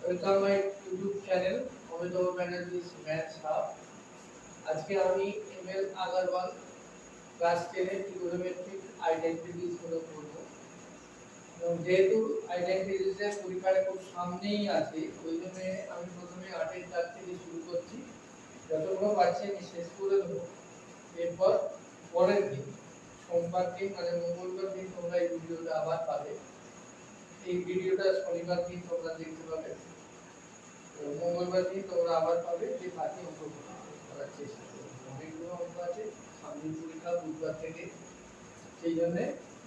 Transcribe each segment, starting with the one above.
Welcome my YouTube channel Amitabh Banerjee's maths hub. আজকে আমি ML Agarwal class 10 এর ট্রিগোনোমেট্রিক আইডেন্টিটিস গুলো করব। এবং যেহেতু আইডেন্টিটিস এর পরীক্ষাটা খুব সামনেই আছে, ওই জন্য আমি প্রথমে 8 এর দাগ থেকে শুরু করছি। যতগুলো পাচ্ছি আমি শেষ করে দেবো। এরপর পরের দিন সোমবার দিন মানে মঙ্গলবার দিন তোমরা এই ভিডিওটা আবার পাবে। এই ভিডিওটা শনিবার দিন তোমরা দেখতে পাবে। মঙ্গলবার দিন তোমরা আবার পাবে যে বাকি অঙ্কগুলো করার চেষ্টা করবে। অনেকগুলো অঙ্ক আছে, সামনের পরীক্ষা বুধবার থেকে, সেই জন্য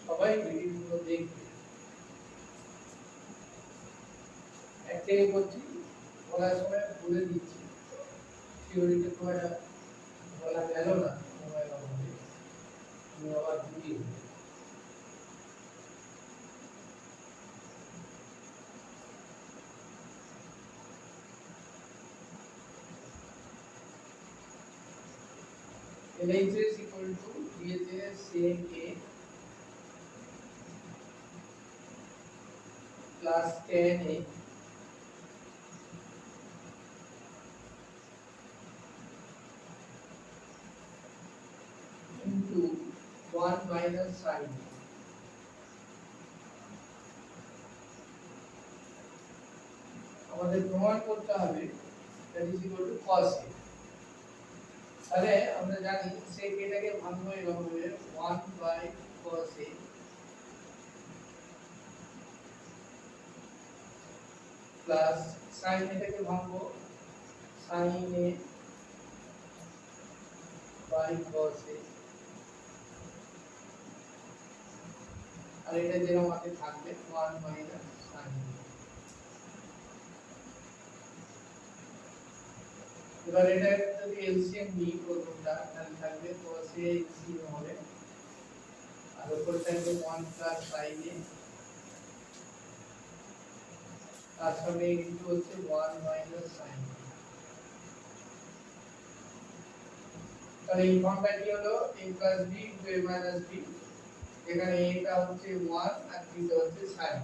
সবাই ভিডিওগুলো দেখবে। এক থেকে করছি, বলার সময় বলে দিচ্ছি, থিওরিতে খুব একটা বলা গেল না মোবাইল আমাদের, আমি আবার বুঝিয়ে দিই। LH is equal to DHS sec A plus 10A into 1 minus sin A। আমাদের প্রমাণ করতে হবে that is equal to cos A। তাহলে আমরা জানি sec A টাকে ভাঙবো এভাবে 1 by cos A plus sin A টাকে ভাঙবো sin A by cos A, আর এটা যেরকম আছে থাকবে 1 minus sin A। এবার এটা যদি এলসিএম নিই প্রথমটা, তাহলে থাকবে cos A এলসিএম হবে, আর উপরে থাকবে 1 plus sin A, তার সঙ্গে ইনটু হচ্ছে 1 minus sin A। তাহলে এই ফর্মটা কি হলো? a plus b into a minus b, এখানে a টা হচ্ছে 1 আর b টা হচ্ছে sin।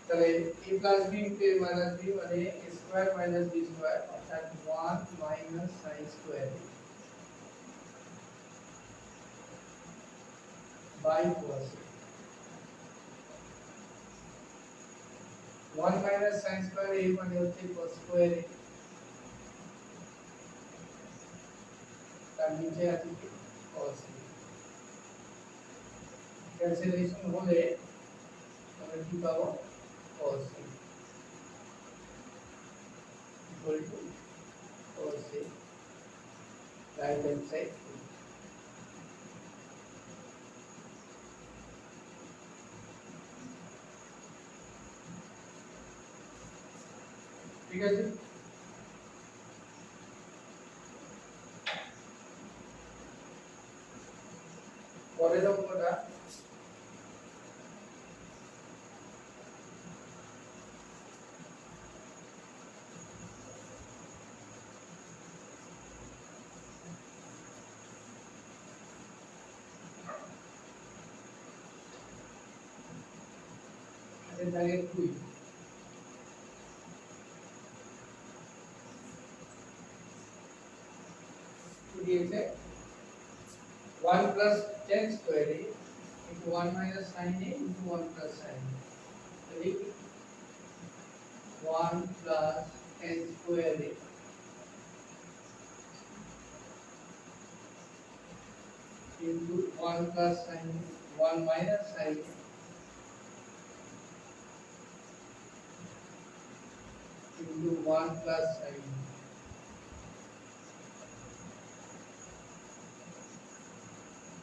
তাহলে a plus b into a minus b মানে a square minus b square, অর্থাৎ 1 minus sin square by cos A। 1 minus sin square A মানে হচ্ছে cos square A, তার নিচে আছে কি cos A। ক্যান্সেলেশন হলে আমরা কি পাবো? cos A equal to cos A right hand side। ঠিক আছে, পরের অঙ্কটা দাগের 2 দিয়েছে 1 plus tan square A into 1 minus sin A into 1 plus sin A। তাহলে 1 plus tan square A into 1 plus sin A, 1 minus sin A into 1 plus sin A।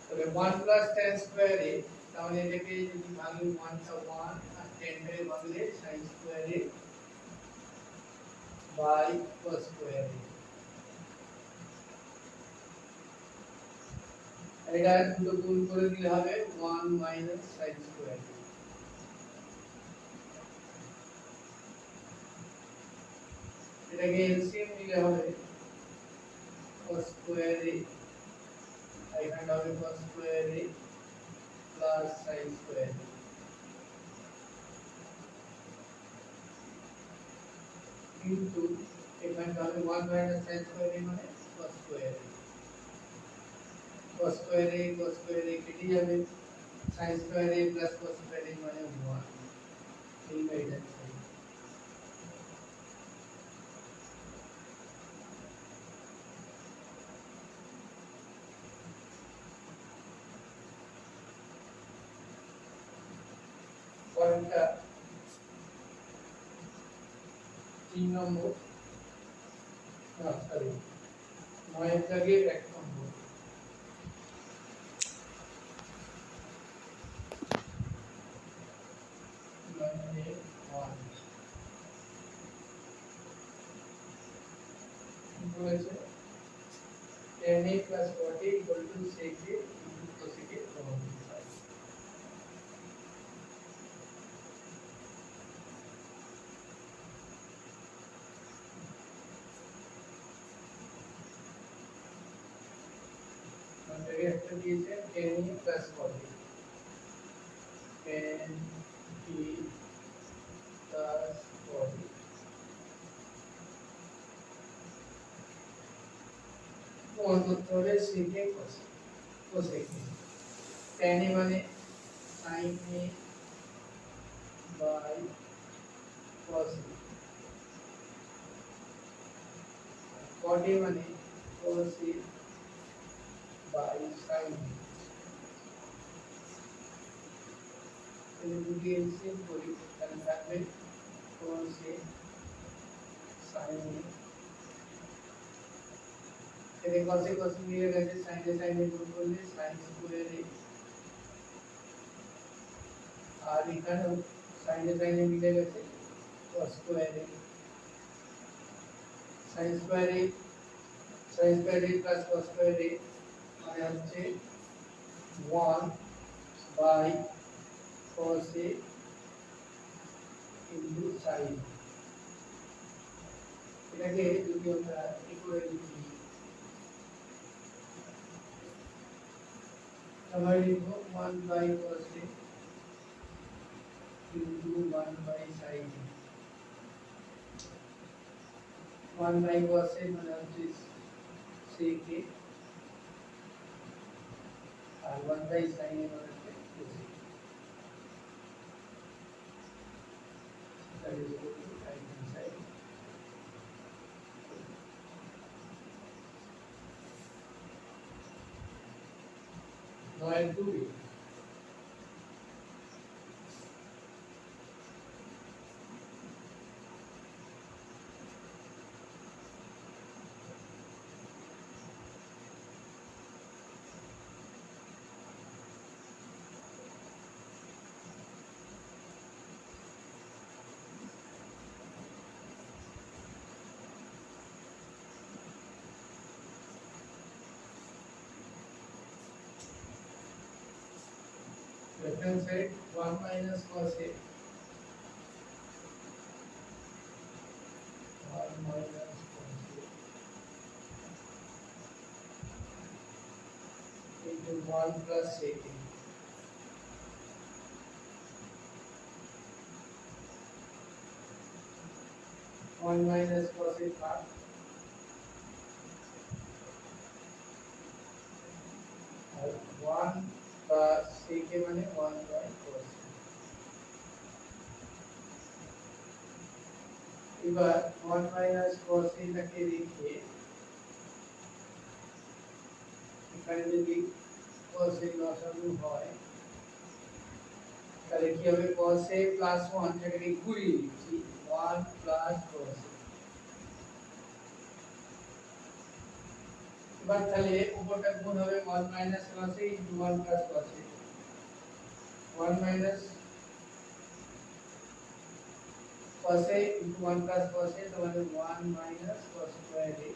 তাহলে 1 plus tan square A, তাহলে এটাকে যদি ভাঙি 1 টা 1 আর 10 টাকে ভাঙলে sin square A by cos square A। এটা দুটো গুণ করে দিলে হবে 1 minus sin square A। এটাকে এলসিএম নিলে হবে cos square A, এখানে হবে cos square A plus sin square A। Into এখানে হবে 1 মাইনাস sin স্কয়ার a মানে cos square a cos square a cos square a কেটে যাবে sin square a plus cos square a মানে 1 এই right hand side পরেরটা 3 নম্বর sorry 9 এর জায়গায় 1 নম্বর মানে 1 বলেছে tan a plus cot a equal to sec a into cosec a probability আমাদের একটা দিয়েছে tan a plus cot a tan a plus cot a কোন করতে হবে sec a cosec a tan a মানে sin a by cos a cot a মানে cos a by sin a তাহলে দুটি এলসিএম করি তাহলে থাকবে cos a sin a এর cos a cos মিলে গেছে sin a গুণ করলে sin স্কয়ার a আর এখানে sin a মিলে গেছে cos square a sin square a plus cos square a মানে হচ্ছে 1 by cos a into sin এটাকে যদি আমরা কি করে লিখি আমরা লিখব 1 by cos a into 1 by sin a 1 by cos a মানে হচ্ছে sec a R 1 by sin a মানে হচ্ছে cos a that is equal to right hand side now I do it left hand side 1 minus cos a 1 minus cos a into 1 plus sec a 1 minus cos a part और 1 plus sec a মানে 1 by cos a এবার 1 minus cos a টাকে রেখে এখানে যদি cos a লসাগু হয় তাহলে কি হবে cos a plus 1 সেটাকে ঘুরিয়ে দিচ্ছি 1 plus cos a এবার তাহলে উপরটা গুণ হবে 1 minus cos a into 1 plus cos a 1 minus cos a into 1 plus cos a तो मतलब 1 minus cos square a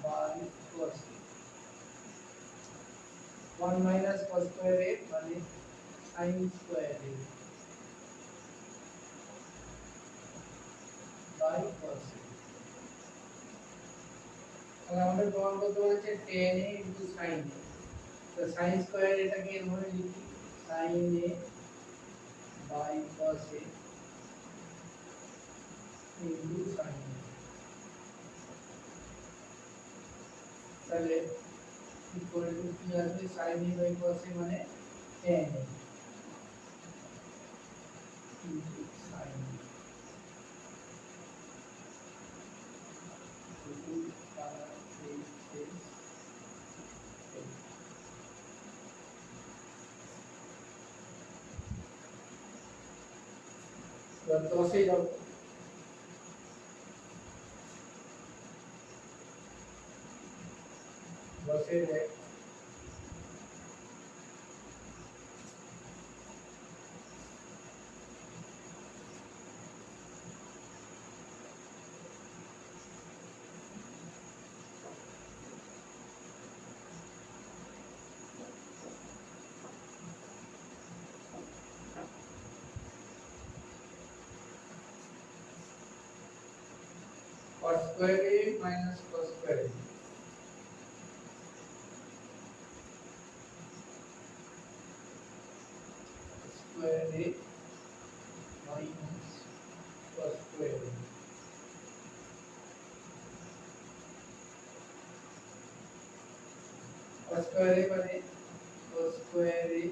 by cos a 1 minus cos square a মানে sin square a by cos a তাহলে আমাদের প্রমাণ করতে বলেছে tan a into sin a তো sin square এটাকে এভাবে লিখি sin a by cos a into sine a. তাহলে করে কি আসবে sin a by cos a মানে tan a into sin a into power a এবার 10 এ যাও, 10 এ যাই cos square a minus cos square a square a minus cos square a cos square a মানে cos square a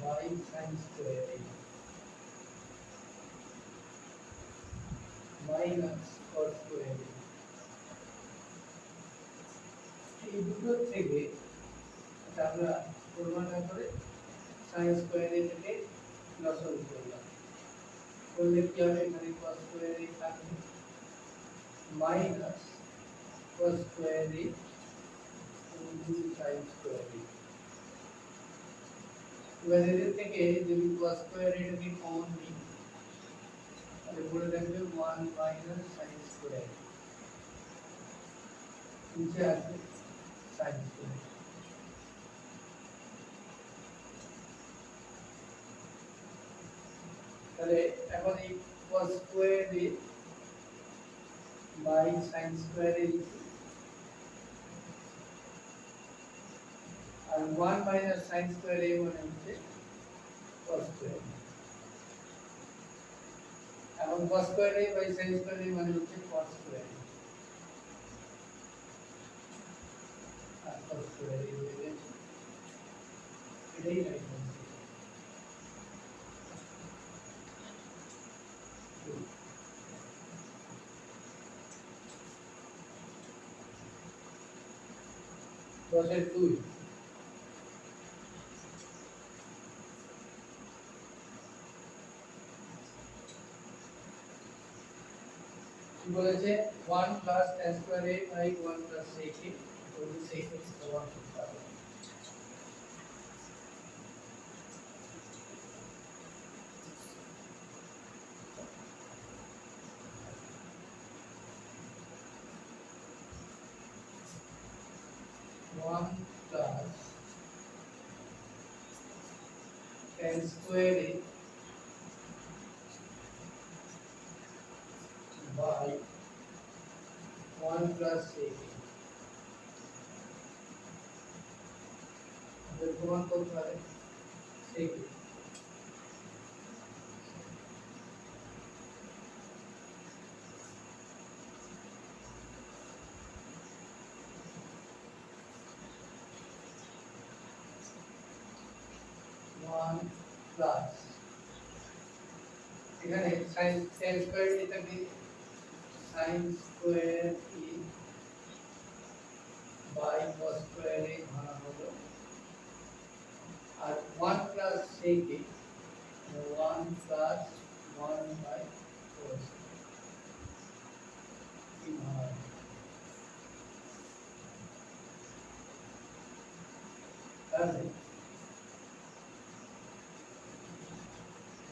by sin square a minus cos square a এই দুটো থেকে আমরা প্রমাণ করে sin square a থেকে লসাগু করলাম, করলে কি হবে এখানে cos square a থাকবে minus cos square a into sin square a। এবার এদের থেকে যদি cos square a টাকে কমন নিই তাহলে পড়ে থাকবে 1 minus sin square a, নিচে আসবে sin square a। তাহলে এখন এই cos square a by sin square a লিখি, আর 1 minus sin square a মানে হচ্ছে cos square a। এখন cos square a by sin square a মানে হচ্ছে cos square a, R cos square a হয়ে গেছে, এটাই রাইট আনসার। দশের 2 কি বলেছে 1 plus tan square a by 1 plus sec a, তো sec x সমান করতে হবে। One plus tan square a by 1 plus sec a, এর প্রমাণ করতে হবে sec a। 1 plus এখানে sin tan square এটাকে sin square a by cos square a ভাঙা হলো, আর 1 plus sec a 1 plus 1 by cos a ভাঙা হলো। তাহলে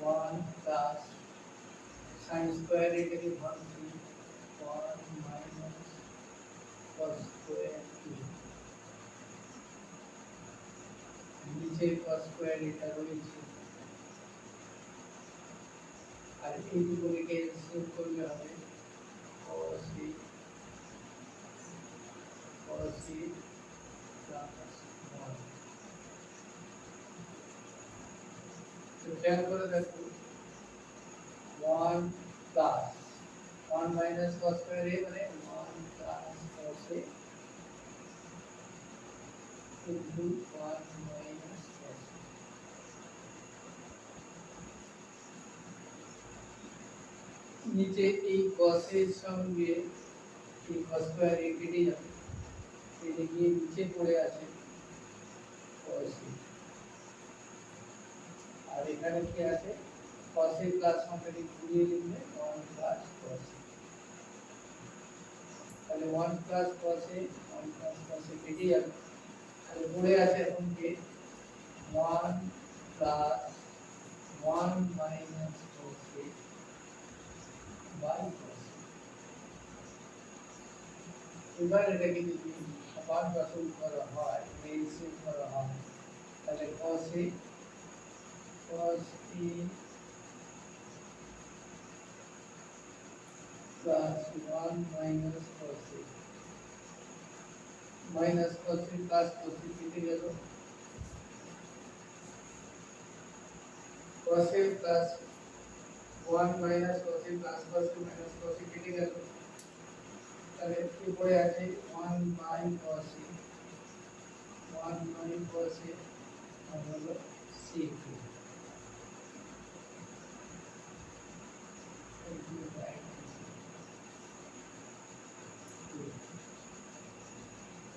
1 plus sin square এটাকে ভাঙছি 1 minus cos square a, নিচে cos square এটা রয়েছে, আর এই দুটোকে ক্যান্সেল করলে হবে cos a plus 1। তো খেয়াল করে দেখো 1 plus 1 minus cos square a মানে 1 plus cos a into 1 minus cos a। নিচে এই cos এর সঙ্গে এই cos square a কেটে যাবে, কেটে গিয়ে নিচে পড়ে আছে cos a। আর এখানে কি আছে cos a প্লাস সংখ্যাটি ঘুরিয়ে লিখলে 1 plus cos a। তাহলে 1 plus cos a 1 plus cos a কেটে যাবে, তাহলে পড়ে আছে এখন কি 1 plus 1 minus cos a by cos a। এবার এটাকে যদি আবার দশম করা হয় এলসিএম করা হয় তাহলে cos a plus one minus cos a minus cos a plus cos a কেটে গেল, cos a plus 1 minus cos a plus cos a minus cos a কেটে গেল, তাহলে কি পড়ে আছে 1 by cos a 1 by cos a আর হলো sec a।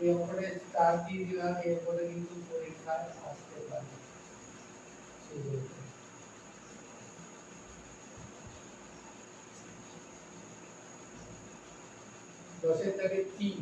এরপরে স্টার দিয়ে দিলাম, এরপরে কিন্তু পরীক্ষায় আসতে পারে। 10 থেকে 3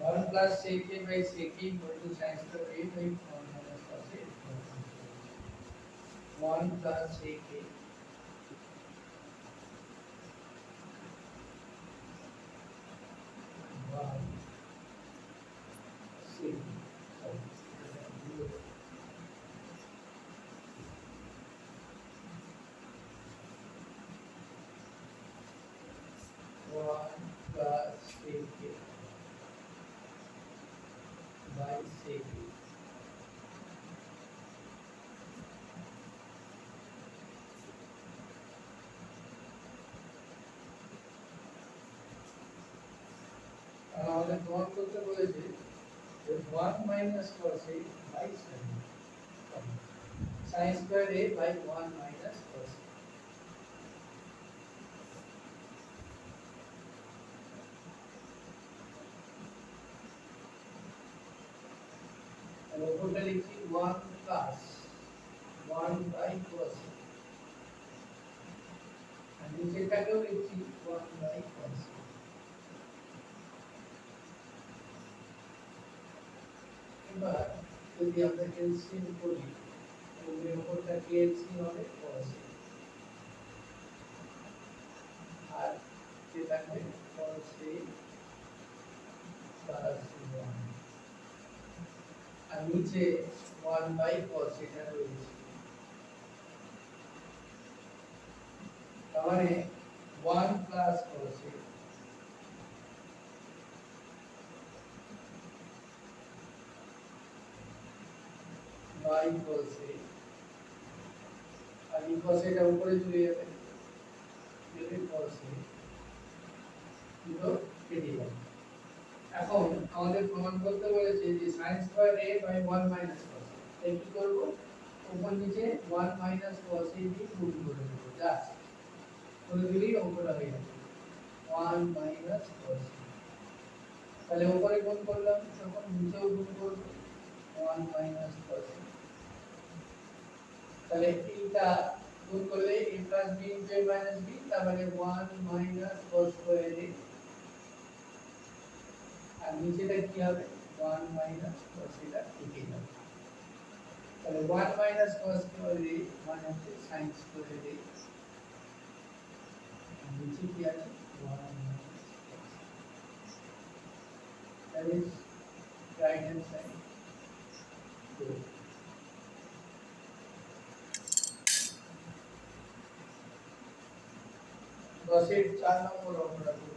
1 plus sec a by sec a equal to sin square a by 1 minus cos a। 1 plus sec a by sec a। 1 plus sec a by sec a। আমাদের প্রমাণ করতে বলেছে যে 1 minus cos a by sin square a by 1 minus cos a। আর উপরটা লিখছি 1 plus 1 by cos a, আর নিচেরটাকেও লিখছি 1 by cos a। এবার যদি আমরা এলসিএম করি তাহলে উপরটা কি এলসিএম হবে cos a আর যে থাকবে cos a plus 1 আর নিচে 1 by cos এটা রয়েছে, তার মানে 1 plus cos a by cos a আর এই cos এটা উপরে চলে যাবে, যদি cos a দুটো কেটে যাবে। এখন আমাদের প্রমাণ করতে বলেছে যে sin square a by 1 minus cos a, তাই কি করব উপর নিচে 1 minus cos a দিয়ে গুণ করে দেব, জাস্ট করে দিলেই অঙ্কটা হয়ে যাবে 1 minus cos a। তাহলে উপরে গুণ করলাম তখন নিচেও গুণ করব 1 minus cos a। তাহলে এইটা গুণ করলে a plus b into a minus b, তার মানে 1 minus cos square a আর নিচেটা কি হবে 1 মাইনাস cos এটা লিখে যাবে তাহলে 1 মাইনাস cos স্কয়ার এ মানে হচ্ছে sin স্কয়ার এ আর নিচে কি আছে 1 minus cos that is right hand side so দশের 4 নম্বর অঙ্কটা করব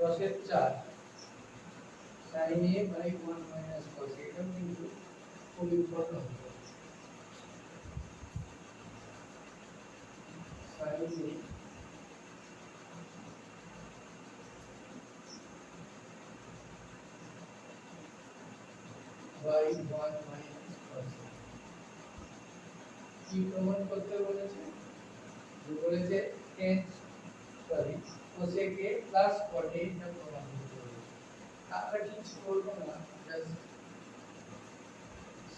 দশের 4 sin a by 1 minus cos এটা কিন্তু খুব important sin a by 1 minus cos কি প্রমাণ করতে বলেছে বলেছে tan sorry cosec a plus cot a এটা প্রমাণ করতে বলেছে আমরা কিছু করব না জাস্ট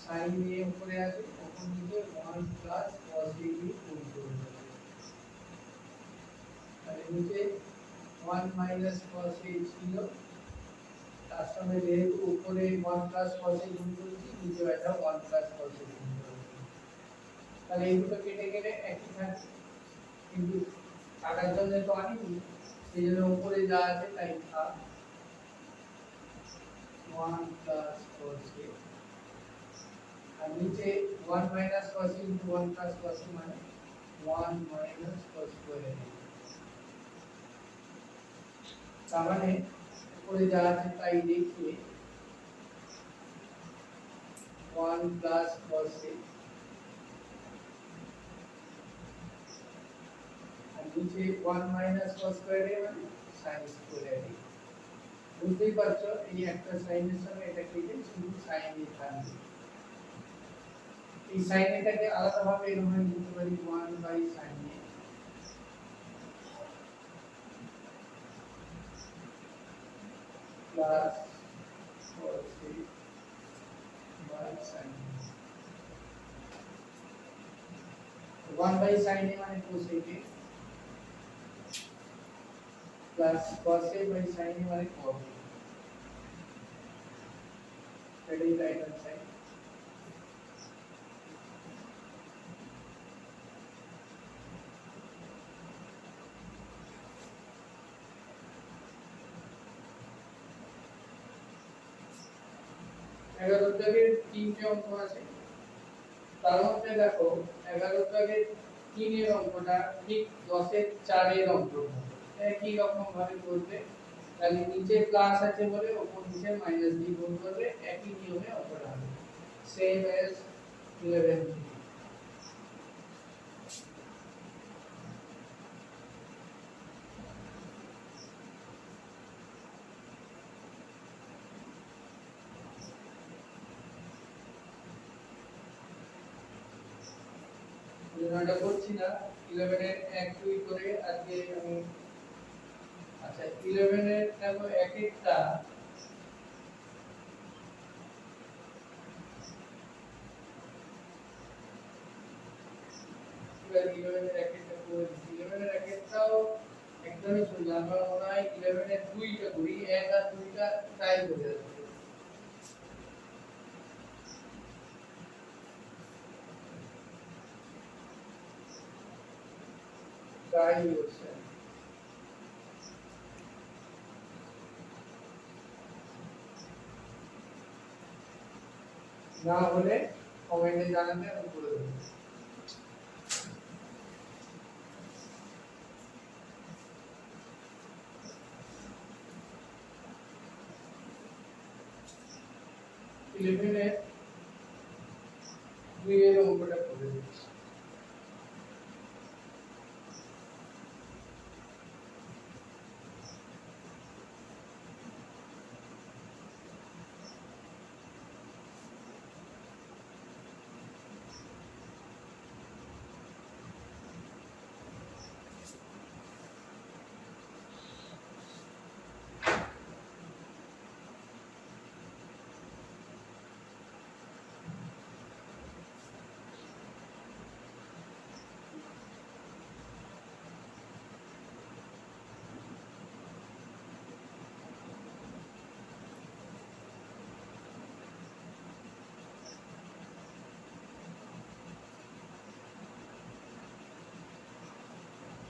sin a উপরে আছে ওপর নিচে 1 plus cos a কে গুণ করে দেব তাহলে নিচে 1 minus cos a ছিল তার সঙ্গে যেহেতু উপরে 1 plus cos a গুণ করেছি নিচে এটা 1 plus cos a গুণ করেছি তাহলে এই দুটো কেটে গেলে একই থাকবে কিন্তু কাটার জন্য তো আনিনি সেই জন্য উপরে যা আছে তাই থাক 1 plus cos a আর নিচে 1 minus cos a into 1 plus cos a মানে 1 minus cos square a তার মানে উপরে যা আছে তাই লিখে 1 plus cos a আর নিচে 1 minus cos square a মানে sin square a বুঝতেই পারছো এই একটা sin এর সঙ্গে এটা কেটে শুধু sin এ থাকবে এই sin এটাকে আলাদাভাবে এরকম লিখতে পারি 1 by sin a plus cos a by sin a 1 by sin a মানে cosec a plus cos a by sin a মানে cos a that is right hand side এগারো দাগের তিনটে অঙ্ক আছে তার মধ্যে দেখো 11 দাগের 3 এর অঙ্কটা ঠিক 10 এর 4 এর অঙ্ক একই রকম ভাবে করবে তাহলে নিচে প্লাস আছে বলে উপর নিচে মাইনাস দিয়ে গুণ করবে একই নিয়মে অঙ্কটা হবে সেম অ্যাজ 11 এটা করছি না 11 এর 1 2 করে আজকে আমি আচ্ছা 11 এর দেখো এক একটা এবার 11 এর এক একটা করে 11 এর এক একটাও একদমই সোজা আমার মনে হয় 11 এর 2টা করি 1 আর 2টা ট্রাই করে আসবে ট্রাই করছে না হলে কমেন্টে জানাতে আমি করে দেব 11 এর 2 এর অঙ্কটা করে দিচ্ছি।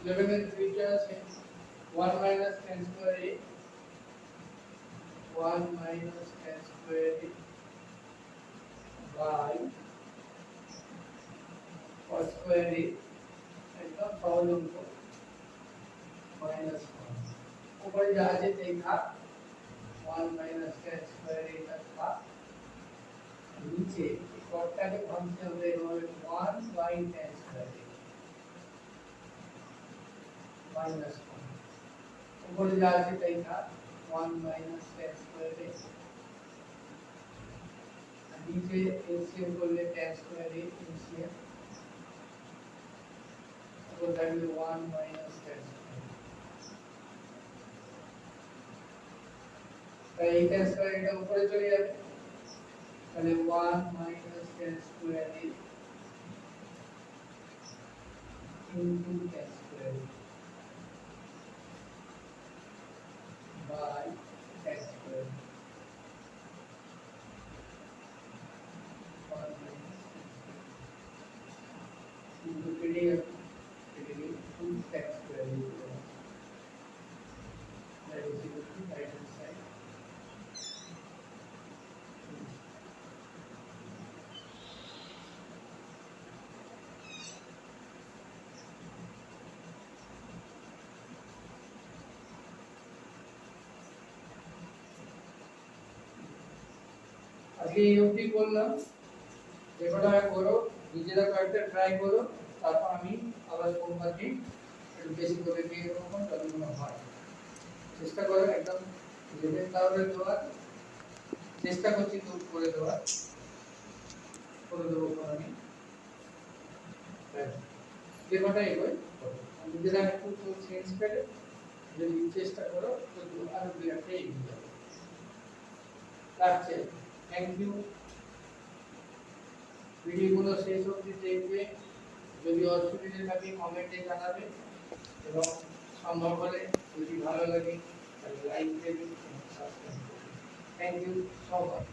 इलेवन में 3 क्या है 1 minus tan square a 1 minus tan square a by cos square a एकदम सॉल्व उनको माइनस 1 ऊपर जहाँ से देखा 1 minus tan square a तक था नीचे cot का जो फंक्शन है वो 1 by tan square a minus 1 ऊपर जहाँ से देखा 1 minus tan square a नीचे एलसीएम को ले tan square a एलसीएम तो that will 1 minus tan square तो ये tan square এটা উপরে চলে যাবে তাহলে 1 minus tan square a into tan square a by tan square a 1 minus into PDF into tan square a that is equal to right hand side আজকে এই অবধি করলাম যেটা করো নিজেরা কয়েকটা ট্রাই করো তারপর আমি আবার সোমবার দিন একটু বেশি করে দিয়ে দেবো যতগুলো হয় চেষ্টা করো একদম লেভেল তাহলে দেওয়ার চেষ্টা করছি তো করে দেওয়ার করে দেবো আমি যে কটা এগোয় নিজেরা একটু চেঞ্জ করে যদি চেষ্টা করো তো আরো দু একটা এগিয়ে যাবে রাখছে থ্যাংক ইউ ভিডিওগুলো শেষ অবধি দেখবে যদি অসুবিধা থাকে কমেন্টে জানাবে এবং সম্ভব হলে যদি ভালো লাগে তাহলে লাইক দেবে সাবস্ক্রাইব করবে থ্যাংক ইউ সো মাচ